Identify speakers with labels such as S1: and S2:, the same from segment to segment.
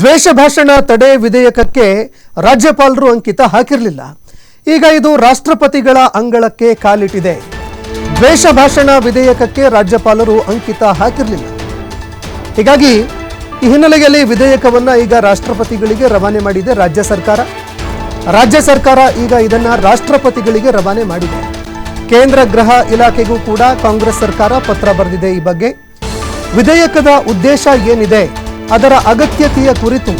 S1: ದ್ವೇಷ ಭಾಷಣ ತಡೆ ವಿಧೇಯಕಕ್ಕೆ ರಾಜ್ಯಪಾಲರು ಅಂಕಿತ ಹಾಕಿರಲಿಲ್ಲ. ಈಗ ಇದು ರಾಷ್ಟ್ರಪತಿಗಳ ಅಂಗಳಕ್ಕೆ ಕಾಲಿಟ್ಟಿದೆ. ದ್ವೇಷ ಭಾಷಣ ವಿಧೇಯಕಕ್ಕೆ ರಾಜ್ಯಪಾಲರು ಅಂಕಿತ ಹಾಕಿರಲಿಲ್ಲ. ಹೀಗಾಗಿ ಈ ಹಿನ್ನೆಲೆಯಲ್ಲಿ ವಿಧೇಯಕವನ್ನ ಈಗ ರಾಷ್ಟ್ರಪತಿಗಳಿಗೆ ರವಾನೆ ಮಾಡಿದೆ ರಾಜ್ಯ ಸರ್ಕಾರ. ರಾಜ್ಯ ಸರ್ಕಾರ ಈಗ ಇದನ್ನ ರಾಷ್ಟ್ರಪತಿಗಳಿಗೆ ರವಾನೆ ಮಾಡಿದೆ. ಕೇಂದ್ರ ಗೃಹ ಇಲಾಖೆಗೂ ಕೂಡ ಕಾಂಗ್ರೆಸ್ ಸರ್ಕಾರ ಪತ್ರ ಬರೆದಿದೆ. ಈ ಬಗ್ಗೆ ವಿಧೇಯಕದ ಉದ್ದೇಶ ಏನಿದೆ, ಅದರ ಅಗತ್ಯತೆಯ ಕುರಿತು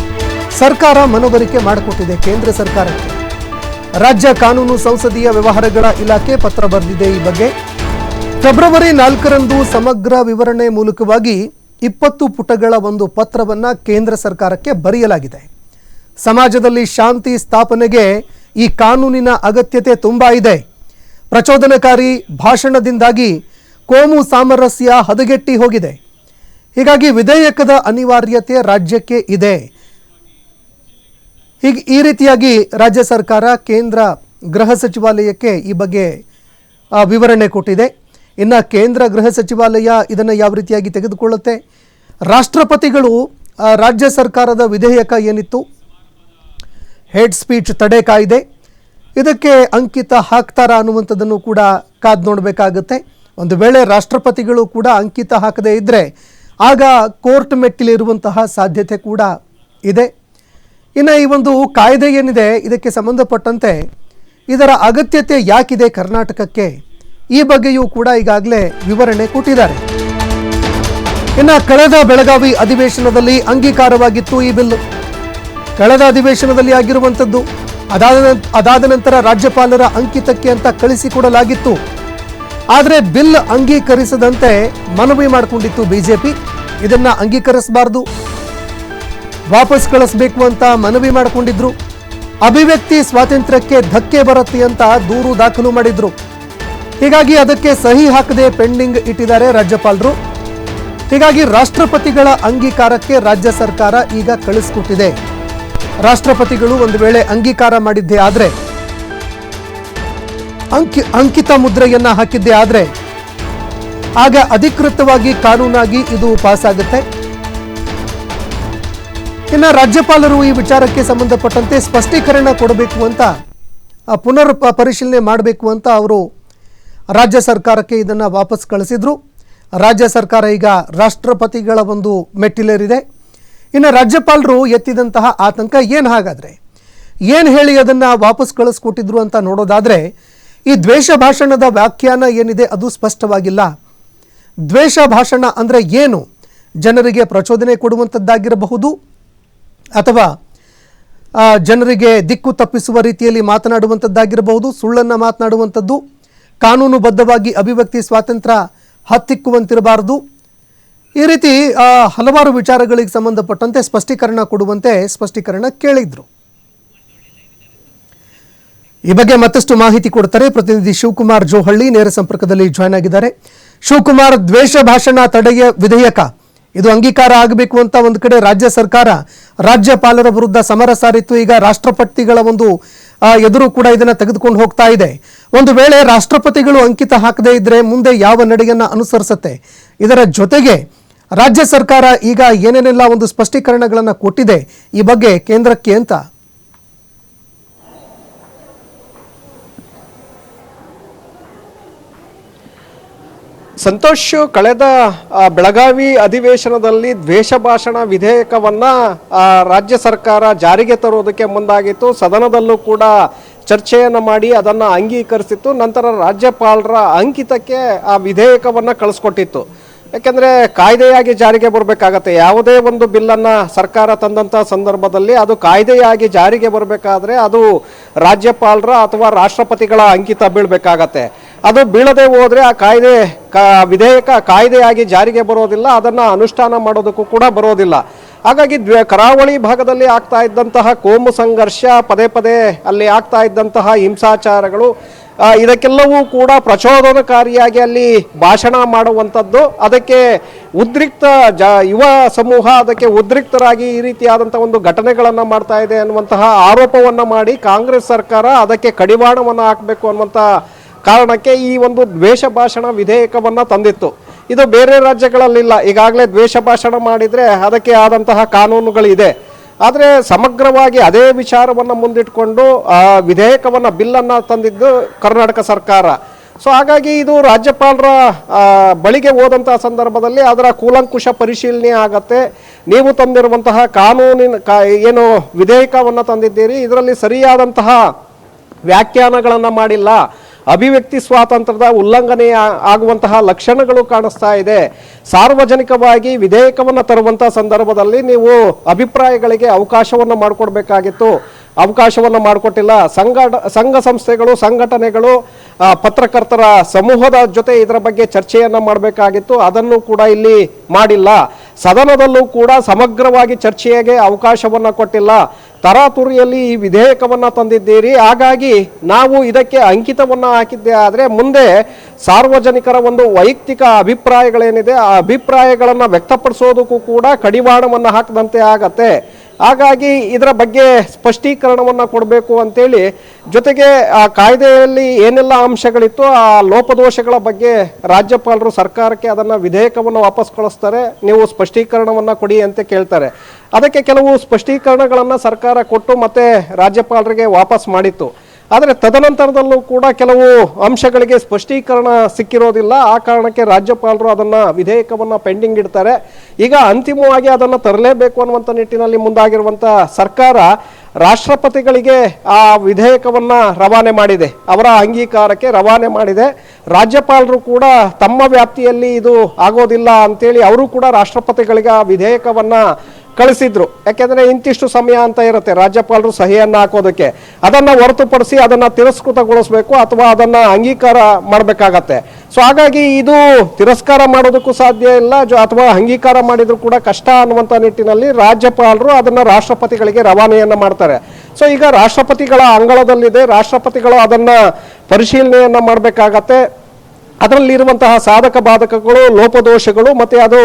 S1: ಸರ್ಕಾರ ಮನವರಿಕೆ ಮಾಡಿಕೊಟ್ಟಿದೆ ಕೇಂದ್ರ ಸರ್ಕಾರಕ್ಕೆ. ರಾಜ್ಯ ಕಾನೂನು ಸಂಸದೀಯ ವ್ಯವಹಾರಗಳ ಇಲಾಖೆ ಪತ್ರ ಬರೆದಿದೆ. ಈ ಬಗ್ಗೆ ಫೆಬ್ರವರಿ 4ರಂದು ಸಮಗ್ರ ವಿವರಣೆ ಮೂಲಕವಾಗಿ 20 ಪುಟಗಳ ಒಂದು ಪತ್ರವನ್ನು ಕೇಂದ್ರ ಸರ್ಕಾರಕ್ಕೆ ಬರೆಯಲಾಗಿದೆ. ಸಮಾಜದಲ್ಲಿ ಶಾಂತಿ ಸ್ಥಾಪನೆಗೆ ಈ ಕಾನೂನಿನ ಅಗತ್ಯತೆ ತುಂಬಾ ಇದೆ. ಪ್ರಚೋದನಕಾರಿ ಭಾಷಣದಿಂದಾಗಿ ಕೋಮು ಸಾಮರಸ್ಯ ಹದಗೆಟ್ಟಿ ಹೋಗಿದೆ. ಹೀಗಾಗಿ ವಿಧೇಯಕದ ಅನಿವಾರ್ಯತೆ ರಾಜ್ಯಕ್ಕೆ ಇದೆ. ಈ ರೀತಿಯಾಗಿ ರಾಜ್ಯ ಸರ್ಕಾರ ಕೇಂದ್ರ ಗೃಹ ಸಚಿವಾಲಯಕ್ಕೆ ಈ ಬಗ್ಗೆ ವಿವರಣೆ ಕೊಟ್ಟಿದೆ. ಇನ್ನು ಕೇಂದ್ರ ಗೃಹ ಸಚಿವಾಲಯ ಇದನ್ನು ಯಾವ ರೀತಿಯಾಗಿ ತೆಗೆದುಕೊಳ್ಳುತ್ತೆ, ರಾಷ್ಟ್ರಪತಿಗಳು ರಾಜ್ಯ ಸರ್ಕಾರದ ವಿಧೇಯಕ ಏನಿತ್ತು ಹೇಟ್ ಸ್ಪೀಚ್ ತಡೆ ಕಾಯ್ದೆ, ಇದಕ್ಕೆ ಅಂಕಿತ ಹಾಕ್ತಾರಾ ಅನ್ನುವಂಥದ್ದನ್ನು ಕೂಡ ಕಾದು ನೋಡಬೇಕಾಗುತ್ತೆ. ಒಂದು ವೇಳೆ ರಾಷ್ಟ್ರಪತಿಗಳು ಕೂಡ ಅಂಕಿತ ಹಾಕದೇ ಇದ್ದರೆ ಆಗ ಕೋರ್ಟ್ ಮೆಟ್ಟಿಲಿರುವಂತಹ ಸಾಧ್ಯತೆ ಕೂಡ ಇದೆ. ಇನ್ನು ಈ ಒಂದು ಕಾಯ್ದೆ ಏನಿದೆ, ಇದಕ್ಕೆ ಸಂಬಂಧಪಟ್ಟಂತೆ ಇದರ ಅಗತ್ಯತೆ ಯಾಕಿದೆ ಕರ್ನಾಟಕಕ್ಕೆ, ಈ ಬಗ್ಗೆಯೂ ಕೂಡ ಈಗಾಗಲೇ ವಿವರಣೆ ಕೊಟ್ಟಿದ್ದಾರೆ. ಇನ್ನು ಕಳೆದ ಬೆಳಗಾವಿ ಅಧಿವೇಶನದಲ್ಲಿ ಅಂಗೀಕಾರವಾಗಿತ್ತು ಈ ಬಿಲ್ಲು. ಕಳೆದ ಅಧಿವೇಶನದಲ್ಲಿ ಆಗಿರುವಂಥದ್ದು. ಅದಾದ ನಂತರ ರಾಜ್ಯಪಾಲರ ಅಂಕಿತಕ್ಕೆ ಅಂತ ಕಳಿಸಿಕೊಡಲಾಗಿತ್ತು. ಆದರೆ ಬಿಲ್ ಅಂಗೀಕರಿಸದಂತೆ ಮನವಿ ಮಾಡಿಕೊಂಡಿತ್ತು ಬಿಜೆಪಿ. ಇದನ್ನ ಅಂಗೀಕರಿಸಬಾರದು, ವಾಪಸ್ ಕಳಿಸಬೇಕು ಅಂತ ಮನವಿ ಮಾಡಿಕೊಂಡಿದ್ರು. ಅಭಿವ್ಯಕ್ತಿ ಸ್ವಾತಂತ್ರ್ಯಕ್ಕೆ ಧಕ್ಕೆ ಬರುತ್ತೆ ಅಂತ ದೂರು ದಾಖಲು ಮಾಡಿದ್ರು. ಹೀಗಾಗಿ ಅದಕ್ಕೆ ಸಹಿ ಹಾಕದೆ ಪೆಂಡಿಂಗ್ ಇಟ್ಟಿದ್ದಾರೆ ರಾಜ್ಯಪಾಲರು. ಹೀಗಾಗಿ ರಾಷ್ಟ್ರಪತಿಗಳ ಅಂಗೀಕಾರಕ್ಕೆ ರಾಜ್ಯ ಸರ್ಕಾರ ಈಗ ಕಳಿಸಿಕೊಟ್ಟಿದೆ. ರಾಷ್ಟ್ರಪತಿಗಳು ಒಂದು ವೇಳೆ ಅಂಗೀಕಾರ ಮಾಡಿದ್ದೇ ಆದರೆ, ಅಂಕಿತ ಮುದ್ರೆಯನ್ನ ಹಾಕಿದ್ದೇ ಆದರೆ ಆಗ ಅಧಿಕೃತವಾಗಿ ಕಾನೂನಾಗಿ ಇದು ಪಾಸ್ ಆಗುತ್ತೆ. ಇನ್ನು ರಾಜ್ಯಪಾಲರು ಈ ವಿಚಾರಕ್ಕೆ ಸಂಬಂಧಪಟ್ಟಂತೆ ಸ್ಪಷ್ಟೀಕರಣ ಕೊಡಬೇಕು ಅಂತ, ಪುನರ್ ಪರಿಶೀಲನೆ ಮಾಡಬೇಕು ಅಂತ ಅವರು ರಾಜ್ಯ ಸರ್ಕಾರಕ್ಕೆ ಇದನ್ನು ವಾಪಸ್ ಕಳಿಸಿದ್ರು. ರಾಜ್ಯ ಸರ್ಕಾರ ಈಗ ರಾಷ್ಟ್ರಪತಿಗಳ ಒಂದು ಮೆಟ್ಟಿಲೇರಿದೆ. ಇನ್ನು ರಾಜ್ಯಪಾಲರು ಎತ್ತಿದಂತಹ ಆತಂಕ ಏನು, ಹಾಗಾದರೆ ಏನು ಹೇಳಿ ಅದನ್ನು ವಾಪಸ್ ಕಳಿಸ್ಕೊಟ್ಟಿದ್ರು ಅಂತ ನೋಡೋದಾದರೆ, ಈ ದ್ವೇಷ ಭಾಷಣದ ವ್ಯಾಖ್ಯಾನ ಏನಿದೆ ಅದು ಸ್ಪಷ್ಟವಾಗಿಲ್ಲ. ದ್ವೇಷ ಭಾಷಣ ಅಂದರೆ ಏನು? ಜನರಿಗೆ ಪ್ರಚೋದನೆ ಕೊಡುವಂಥದ್ದಾಗಿರಬಹುದು, ಅಥವಾ ಜನರಿಗೆ ದಿಕ್ಕು ತಪ್ಪಿಸುವ ರೀತಿಯಲ್ಲಿ ಮಾತನಾಡುವಂಥದ್ದಾಗಿರಬಹುದು, ಸುಳ್ಳನ್ನು ಮಾತನಾಡುವಂಥದ್ದು, ಕಾನೂನುಬದ್ಧವಾಗಿ ಅಭಿವ್ಯಕ್ತಿ ಸ್ವಾತಂತ್ರ್ಯ ಹತ್ತಿಕ್ಕುವಂತಿರಬಾರದು. ಈ ರೀತಿ ಹಲವಾರು ವಿಚಾರಗಳಿಗೆ ಸಂಬಂಧಪಟ್ಟಂತೆ ಸ್ಪಷ್ಟೀಕರಣ ಕೊಡುವಂತೆ ಸ್ಪಷ್ಟೀಕರಣ ಕೇಳಿದ್ರು. ಈ ಬಗ್ಗೆ ಮತ್ತಷ್ಟು ಮಾಹಿತಿ ಕೊಡ್ತಾರೆ ಪ್ರತಿನಿಧಿ ಶಿವಕುಮಾರ್ ಜೋಹಳ್ಳಿ, ನೇರ ಸಂಪರ್ಕದಲ್ಲಿ ಜಾಯ್ನ್ ಆಗಿದ್ದಾರೆ. ಶಿವಕುಮಾರ್, ದ್ವೇಷ ಭಾಷಣ ತಡೆಯ ವಿಧೇಯಕ ಇದು ಅಂಗೀಕಾರ ಆಗಬೇಕು ಅಂತ ಒಂದು ಕಡೆ ರಾಜ್ಯ ಸರ್ಕಾರ ರಾಜ್ಯಪಾಲರ ವಿರುದ್ಧ ಸಮರ ಸಾರಿತ್ತು. ಈಗ ರಾಷ್ಟ್ರಪತಿಗಳ ಒಂದು ಎದುರು ಕೂಡ ಇದನ್ನು ತೆಗೆದುಕೊಂಡು ಹೋಗ್ತಾ ಇದೆ. ಒಂದು ವೇಳೆ ರಾಷ್ಟ್ರಪತಿಗಳು ಅಂಕಿತ ಹಾಕದೇ ಇದ್ರೆ ಮುಂದೆ ಯಾವ ನಡೆಯನ್ನ ಅನುಸರಿಸುತ್ತೆ? ಇದರ ಜೊತೆಗೆ ರಾಜ್ಯ ಸರ್ಕಾರ ಈಗ ಏನೇನೆಲ್ಲ ಒಂದು ಸ್ಪಷ್ಟೀಕರಣಗಳನ್ನು ಕೊಟ್ಟಿದೆ ಈ ಬಗ್ಗೆ ಕೇಂದ್ರಕ್ಕೆ ಅಂತ?
S2: ಸಂತೋಷ್, ಕಳೆದ ಬೆಳಗಾವಿ ಅಧಿವೇಶನದಲ್ಲಿ ದ್ವೇಷ ಭಾಷಣ ವಿಧೇಯಕವನ್ನ ರಾಜ್ಯ ಸರ್ಕಾರ ಜಾರಿಗೆ ತರುವುದಕ್ಕೆ ಮುಂದಾಗಿತ್ತು. ಸದನದಲ್ಲೂ ಕೂಡ ಚರ್ಚೆಯನ್ನು ಮಾಡಿ ಅದನ್ನು ಅಂಗೀಕರಿಸಿತ್ತು. ನಂತರ ರಾಜ್ಯಪಾಲರ ಅಂಕಿತಕ್ಕೆ ಆ ವಿಧೇಯಕವನ್ನು ಕಳಿಸ್ಕೊಟ್ಟಿತ್ತು. ಯಾಕೆಂದರೆ ಕಾಯ್ದೆಯಾಗಿ ಜಾರಿಗೆ ಬರಬೇಕಾಗತ್ತೆ. ಯಾವುದೇ ಒಂದು ಬಿಲ್ಲನ್ನು ಸರ್ಕಾರ ತಂದಂಥ ಸಂದರ್ಭದಲ್ಲಿ ಅದು ಕಾಯ್ದೆಯಾಗಿ ಜಾರಿಗೆ ಬರಬೇಕಾದ್ರೆ ಅದು ರಾಜ್ಯಪಾಲರ ಅಥವಾ ರಾಷ್ಟ್ರಪತಿಗಳ ಅಂಕಿತ ಬೀಳಬೇಕಾಗತ್ತೆ. ಅದು ಬೀಳದೆ ಹೋದರೆ ಆ ವಿಧೇಯಕ ಕಾಯ್ದೆಯಾಗಿ ಜಾರಿಗೆ ಬರೋದಿಲ್ಲ, ಅದನ್ನು ಅನುಷ್ಠಾನ ಮಾಡೋದಕ್ಕೂ ಕೂಡ ಬರೋದಿಲ್ಲ. ಹಾಗಾಗಿ ಕರಾವಳಿ ಭಾಗದಲ್ಲಿ ಆಗ್ತಾ ಇದ್ದಂತಹ ಕೋಮು ಸಂಘರ್ಷ, ಪದೇ ಪದೇ ಅಲ್ಲಿ ಆಗ್ತಾ ಇದ್ದಂತಹ ಹಿಂಸಾಚಾರಗಳು, ಇದಕ್ಕೆಲ್ಲವೂ ಕೂಡ ಪ್ರಚೋದನಕಾರಿಯಾಗಿ ಅಲ್ಲಿ ಭಾಷಣ ಮಾಡುವಂಥದ್ದು, ಅದಕ್ಕೆ ಉದ್ರಿಕ್ತ ಯುವ ಸಮೂಹ ಅದಕ್ಕೆ ಉದ್ರಿಕ್ತರಾಗಿ ಈ ರೀತಿಯಾದಂಥ ಒಂದು ಘಟನೆಗಳನ್ನು ಮಾಡ್ತಾ ಇದೆ ಅನ್ನುವಂತಹ ಆರೋಪವನ್ನು ಮಾಡಿ ಕಾಂಗ್ರೆಸ್ ಸರ್ಕಾರ ಅದಕ್ಕೆ ಕಡಿವಾಣವನ್ನು ಹಾಕಬೇಕು ಅನ್ನುವಂಥ ಕಾರಣಕ್ಕೆ ಈ ಒಂದು ದ್ವೇಷ ಭಾಷಣ ವಿಧೇಯಕವನ್ನು ತಂದಿತ್ತು. ಇದು ಬೇರೆ ರಾಜ್ಯಗಳಲ್ಲಿಲ್ಲ. ಈಗಾಗಲೇ ದ್ವೇಷ ಭಾಷಣ ಮಾಡಿದರೆ ಅದಕ್ಕೆ ಆದಂತಹ ಕಾನೂನುಗಳಿದೆ. ಆದರೆ ಸಮಗ್ರವಾಗಿ ಅದೇ ವಿಚಾರವನ್ನು ಮುಂದಿಟ್ಕೊಂಡು ವಿಧೇಯಕವನ್ನು ಬಿಲ್ಲನ್ನು ತಂದಿದ್ದು ಕರ್ನಾಟಕ ಸರ್ಕಾರ. ಸೊ ಹಾಗಾಗಿ ಇದು ರಾಜ್ಯಪಾಲರ ಬಳಿಗೆ ಹೋದಂತಹ ಸಂದರ್ಭದಲ್ಲಿ ಅದರ ಕೂಲಂಕುಷ ಪರಿಶೀಲನೆ ಆಗತ್ತೆ. ನೀವು ತಂದಿರುವಂತಹ ಕಾನೂನಿನ ಏನು ವಿಧೇಯಕವನ್ನು ತಂದಿದ್ದೀರಿ, ಇದರಲ್ಲಿ ಸರಿಯಾದಂತಹ ವ್ಯಾಖ್ಯಾನಗಳನ್ನು ಮಾಡಿಲ್ಲ, ಅಭಿವ್ಯಕ್ತಿ ಸ್ವಾತಂತ್ರ್ಯದ ಉಲ್ಲಂಘನೆ ಆಗುವಂತಹ ಲಕ್ಷಣಗಳು ಕಾಣಿಸ್ತಾ ಇದೆ. ಸಾರ್ವಜನಿಕವಾಗಿ ವಿಧೇಯಕವನ್ನು ತರುವಂತಹ ಸಂದರ್ಭದಲ್ಲಿ ನೀವು ಅಭಿಪ್ರಾಯಗಳಿಗೆ ಅವಕಾಶವನ್ನು ಮಾಡಿಕೊಡ್ಬೇಕಾಗಿತ್ತು, ಅವಕಾಶವನ್ನು ಮಾಡಿಕೊಟ್ಟಿಲ್ಲ. ಸಂಘ ಸಂಸ್ಥೆಗಳು, ಸಂಘಟನೆಗಳು, ಪತ್ರಕರ್ತರ ಸಮೂಹದ ಜೊತೆ ಇದರ ಬಗ್ಗೆ ಚರ್ಚೆಯನ್ನು ಮಾಡಬೇಕಾಗಿತ್ತು, ಅದನ್ನು ಕೂಡ ಇಲ್ಲಿ ಮಾಡಿಲ್ಲ. ಸದನದಲ್ಲೂ ಕೂಡ ಸಮಗ್ರವಾಗಿ ಚರ್ಚೆಗೆ ಅವಕಾಶವನ್ನು ಕೊಟ್ಟಿಲ್ಲ. ತರಾತುರಿಯಲ್ಲಿ ಈ ವಿಧೇಯಕವನ್ನು ತಂದಿದ್ದೀರಿ, ಹಾಗಾಗಿ ನಾವು ಇದಕ್ಕೆ ಅಂಕಿತವನ್ನು ಹಾಕಿದ್ದೆ ಆದರೆ ಮುಂದೆ ಸಾರ್ವಜನಿಕರ ಒಂದು ವೈಯಕ್ತಿಕ ಅಭಿಪ್ರಾಯಗಳೇನಿದೆ ಆ ಅಭಿಪ್ರಾಯಗಳನ್ನು ವ್ಯಕ್ತಪಡಿಸೋದಕ್ಕೂ ಕೂಡ ಕಡಿವಾಣವನ್ನು ಹಾಕದಂತೆ ಆಗತ್ತೆ. ಹಾಗಾಗಿ ಇದರ ಬಗ್ಗೆ ಸ್ಪಷ್ಟೀಕರಣವನ್ನು ಕೊಡಬೇಕು ಅಂತೇಳಿ, ಜೊತೆಗೆ ಆ ಕಾಯ್ದೆಯಲ್ಲಿ ಏನೆಲ್ಲ ಅಂಶಗಳಿತ್ತು ಆ ಲೋಪದೋಷಗಳ ಬಗ್ಗೆ ರಾಜ್ಯಪಾಲರು ಸರ್ಕಾರಕ್ಕೆ ಅದನ್ನು ವಿಧೇಯಕವನ್ನು ವಾಪಸ್ ಕಳಿಸ್ತಾರೆ, ನೀವು ಸ್ಪಷ್ಟೀಕರಣವನ್ನು ಕೊಡಿ ಅಂತ ಕೇಳ್ತಾರೆ. ಅದಕ್ಕೆ ಕೆಲವು ಸ್ಪಷ್ಟೀಕರಣಗಳನ್ನು ಸರ್ಕಾರ ಕೊಟ್ಟು ಮತ್ತೆ ರಾಜ್ಯಪಾಲರಿಗೆ ವಾಪಸ್ ಮಾಡಿತ್ತು. ಆದರೆ ತದನಂತರದಲ್ಲೂ ಕೂಡ ಕೆಲವು ಅಂಶಗಳಿಗೆ ಸ್ಪಷ್ಟೀಕರಣ ಸಿಕ್ಕಿರೋದಿಲ್ಲ. ಆ ಕಾರಣಕ್ಕೆ ರಾಜ್ಯಪಾಲರು ಅದನ್ನು ವಿಧೇಯಕವನ್ನು ಪೆಂಡಿಂಗ್ ಇಡ್ತಾರೆ. ಈಗ ಅಂತಿಮವಾಗಿ ಅದನ್ನು ತರಲೇಬೇಕು ಅನ್ನುವಂಥ ನಿಟ್ಟಿನಲ್ಲಿ ಮುಂದಾಗಿರುವಂಥ ಸರ್ಕಾರ ರಾಷ್ಟ್ರಪತಿಗಳಿಗೆ ಆ ವಿಧೇಯಕವನ್ನು ರವಾನೆ ಮಾಡಿದೆ, ಅವರ ಅಂಗೀಕಾರಕ್ಕೆ ರವಾನೆ ಮಾಡಿದೆ. ರಾಜ್ಯಪಾಲರು ಕೂಡ ತಮ್ಮ ವ್ಯಾಪ್ತಿಯಲ್ಲಿ ಇದು ಆಗೋದಿಲ್ಲ ಅಂತೇಳಿ ಅವರು ಕೂಡ ರಾಷ್ಟ್ರಪತಿಗಳಿಗೆ ಆ ವಿಧೇಯಕವನ್ನು ಕಳಿಸಿದ್ರು. ಯಾಕೆಂದರೆ ಇಂತಿಷ್ಟು ಸಮಯ ಅಂತ ಇರುತ್ತೆ ರಾಜ್ಯಪಾಲರು ಸಹಿಯನ್ನು ಹಾಕೋದಕ್ಕೆ, ಅದನ್ನು ಹೊರತುಪಡಿಸಿ ಅದನ್ನು ತಿರಸ್ಕೃತಗೊಳಿಸಬೇಕು ಅಥವಾ ಅದನ್ನು ಅಂಗೀಕಾರ ಮಾಡಬೇಕಾಗತ್ತೆ. ಸೊ ಹಾಗಾಗಿ ಇದು ತಿರಸ್ಕಾರ ಮಾಡೋದಕ್ಕೂ ಸಾಧ್ಯ ಇಲ್ಲ, ಅಥವಾ ಅಂಗೀಕಾರ ಮಾಡಿದ್ರು ಕೂಡ ಕಷ್ಟ ಅನ್ನುವಂಥ ನಿಟ್ಟಿನಲ್ಲಿ ರಾಜ್ಯಪಾಲರು ಅದನ್ನು ರಾಷ್ಟ್ರಪತಿಗಳಿಗೆ ರವಾನೆಯನ್ನು ಮಾಡ್ತಾರೆ. ಸೊ ಈಗ ರಾಷ್ಟ್ರಪತಿಗಳ ಅಂಗಳದಲ್ಲಿದೆ, ರಾಷ್ಟ್ರಪತಿಗಳು ಅದನ್ನು ಪರಿಶೀಲನೆಯನ್ನು ಮಾಡಬೇಕಾಗತ್ತೆ. ಅದರಲ್ಲಿರುವಂತಹ ಸಾಧಕ ಬಾಧಕಗಳು, ಲೋಪದೋಷಗಳು, ಮತ್ತು ಅದು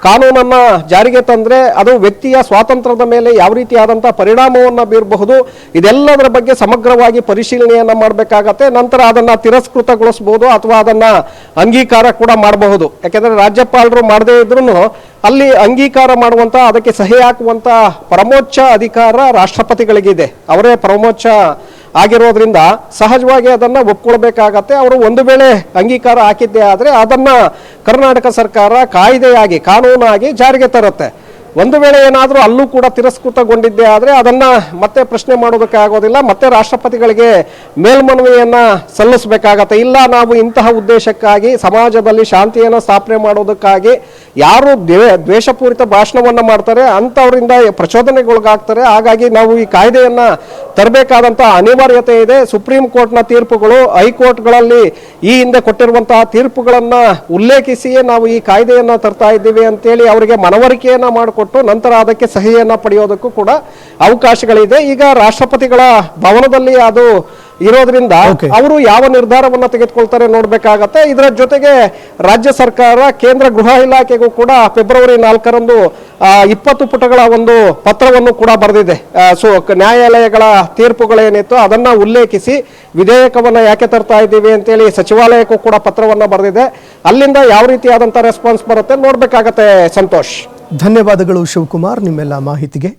S2: ಕಾನೂನನ್ನು ಜಾರಿಗೆ ತಂದರೆ ಅದು ವ್ಯಕ್ತಿಯ ಸ್ವಾತಂತ್ರ್ಯದ ಮೇಲೆ ಯಾವ ರೀತಿಯಾದಂಥ ಪರಿಣಾಮವನ್ನು ಬೀರಬಹುದು, ಇದೆಲ್ಲದರ ಬಗ್ಗೆ ಸಮಗ್ರವಾಗಿ ಪರಿಶೀಲನೆಯನ್ನು ಮಾಡಬೇಕಾಗತ್ತೆ. ನಂತರ ಅದನ್ನು ತಿರಸ್ಕೃತಗೊಳಿಸಬಹುದು ಅಥವಾ ಅದನ್ನು ಅಂಗೀಕಾರ ಕೂಡ ಮಾಡಬಹುದು. ಯಾಕೆಂದರೆ ರಾಜ್ಯಪಾಲರು ಮಾಡದೇ ಇದ್ರೂ ಅಲ್ಲಿ ಅಂಗೀಕಾರ ಮಾಡುವಂಥ, ಅದಕ್ಕೆ ಸಹಿ ಹಾಕುವಂಥ ಪರಮೋಚ್ಚ ಅಧಿಕಾರ ರಾಷ್ಟ್ರಪತಿಗಳಿಗಿದೆ. ಅವರೇ ಪರಮೋಚ್ಚ ಆಗಿರೋದ್ರಿಂದ ಸಹಜವಾಗಿ ಅದನ್ನು ಒಪ್ಕೊಳ್ಬೇಕಾಗತ್ತೆ. ಅವರು ಒಂದು ವೇಳೆ ಅಂಗೀಕಾರ ಹಾಕಿದ್ದೇ ಆದರೆ ಅದನ್ನು ಕರ್ನಾಟಕ ಸರ್ಕಾರ ಕಾಯ್ದೆಯಾಗಿ, ಕಾನೂನಾಗಿ ಜಾರಿಗೆ ತರುತ್ತೆ. ಒಂದು ವೇಳೆ ಏನಾದರೂ ಅಲ್ಲೂ ಕೂಡ ತಿರಸ್ಕೃತಗೊಂಡಿದ್ದೇ ಆದರೆ ಅದನ್ನು ಮತ್ತೆ ಪ್ರಶ್ನೆ ಮಾಡೋದಕ್ಕೆ ಆಗೋದಿಲ್ಲ, ಮತ್ತೆ ರಾಷ್ಟ್ರಪತಿಗಳಿಗೆ ಮೇಲ್ಮನವಿಯನ್ನು ಸಲ್ಲಿಸಬೇಕಾಗತ್ತೆ. ಇಲ್ಲ, ನಾವು ಇಂತಹ ಉದ್ದೇಶಕ್ಕಾಗಿ ಸಮಾಜದಲ್ಲಿ ಶಾಂತಿಯನ್ನು ಸ್ಥಾಪನೆ ಮಾಡೋದಕ್ಕಾಗಿ ಯಾರು ದ್ವೇಷಪೂರಿತ ಭಾಷಣವನ್ನು ಮಾಡ್ತಾರೆ ಅಂಥವರಿಂದ ಪ್ರಚೋದನೆಗೊಳಗಾಗ್ತಾರೆ, ಹಾಗಾಗಿ ನಾವು ಈ ಕಾಯ್ದೆಯನ್ನು ತರಬೇಕಾದಂಥ ಅನಿವಾರ್ಯತೆ ಇದೆ. ಸುಪ್ರೀಂ ಕೋರ್ಟ್ನ ತೀರ್ಪುಗಳು, ಹೈಕೋರ್ಟ್ಗಳಲ್ಲಿ ಈ ಹಿಂದೆ ಕೊಟ್ಟಿರುವಂತಹ ತೀರ್ಪುಗಳನ್ನು ಉಲ್ಲೇಖಿಸಿಯೇ ನಾವು ಈ ಕಾಯ್ದೆಯನ್ನು ತರ್ತಾ ಇದ್ದೀವಿ ಅಂತೇಳಿ ಅವರಿಗೆ ಮನವರಿಕೆಯನ್ನು ಮಾಡಿಕೊಟ್ಟು ನಂತರ ಅದಕ್ಕೆ ಸಹಿಯನ್ನು ಪಡೆಯೋದಕ್ಕೂ ಕೂಡ ಅವಕಾಶಗಳಿದೆ. ಈಗ ರಾಷ್ಟ್ರಪತಿಗಳ ಭವನದಲ್ಲಿ ಅದು ಇರೋದ್ರಿಂದ ಅವರು ಯಾವ ನಿರ್ಧಾರವನ್ನು ತೆಗೆದುಕೊಳ್ತಾರೆ ನೋಡ್ಬೇಕಾಗತ್ತೆ. ಇದರ ಜೊತೆಗೆ ರಾಜ್ಯ ಸರ್ಕಾರ ಕೇಂದ್ರ ಗೃಹ ಇಲಾಖೆಗೂ ಕೂಡ ಫೆಬ್ರವರಿ 4ರಂದು 20 ಪುಟಗಳ ಒಂದು ಪತ್ರವನ್ನು ಕೂಡ ಬರೆದಿದೆ. ಸೊ ನ್ಯಾಯಾಲಯಗಳ ತೀರ್ಪುಗಳೇನಿತ್ತು ಅದನ್ನು ಉಲ್ಲೇಖಿಸಿ ವಿಧೇಯಕವನ್ನು ಯಾಕೆ ತರ್ತಾ ಇದ್ದೀವಿ ಅಂತೇಳಿ ಸಚಿವಾಲಯಕ್ಕೂ ಕೂಡ ಪತ್ರವನ್ನು ಬರೆದಿದೆ. ಅಲ್ಲಿಂದ ಯಾವ ರೀತಿಯಾದಂಥ ರೆಸ್ಪಾನ್ಸ್ ಬರುತ್ತೆ ನೋಡ್ಬೇಕಾಗತ್ತೆ. ಸಂತೋಷ್,
S1: ಧನ್ಯವಾದಗಳು ಶಿವಕುಮಾರ್ ನಿಮ್ಮೆಲ್ಲ ಮಾಹಿತಿಗೆ.